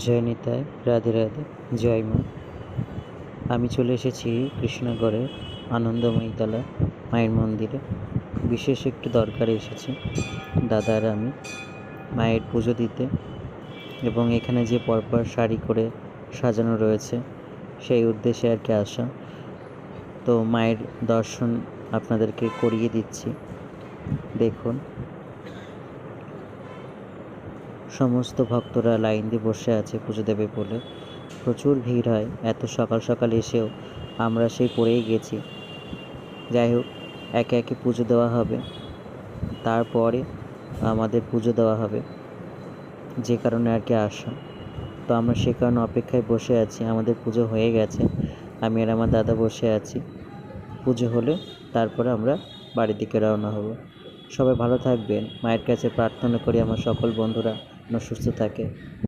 জয় নিতাই, রাধে রাধে, জয় মা। আমি চলে এসেছি কৃষ্ণনগরের আনন্দময়ীতলা মায়ের মন্দিরে। বিশেষ একটু দরকারে এসেছি দাদা আর আমি মায়ের পুজো দিতে, এবং এখানে যে পরপর সারি করে সাজানো রয়েছে সেই উদ্দেশ্যে আর কি আসা। তো মায়ের দর্শন আপনাদেরকে করিয়ে দিচ্ছি, দেখুন। সমস্ত ভক্তরা লাইন দিয়ে বসে আছে পুজো দেবে বলে। প্রচুর ভিড় হয়, এত সকাল সকাল এসেও আমরা সেই পড়েই গেছি। যাই হোক, একে একে পুজো দেওয়া হবে, তারপরে আমাদের পুজো দেওয়া হবে, যে কারণে আর কি আসা। তো আমরা সে কারণে অপেক্ষায় বসে আছি। আমাদের পুজো হয়ে গেছে, আমি আর আমার দাদা বসে আছি। পুজো হলে তারপরে আমরা বাড়ির দিকে রওনা হব। সবাই ভালো থাকবেন, মায়ের কাছে প্রার্থনা করি আমার সকল বন্ধুরা যেন সুস্থ থাকে।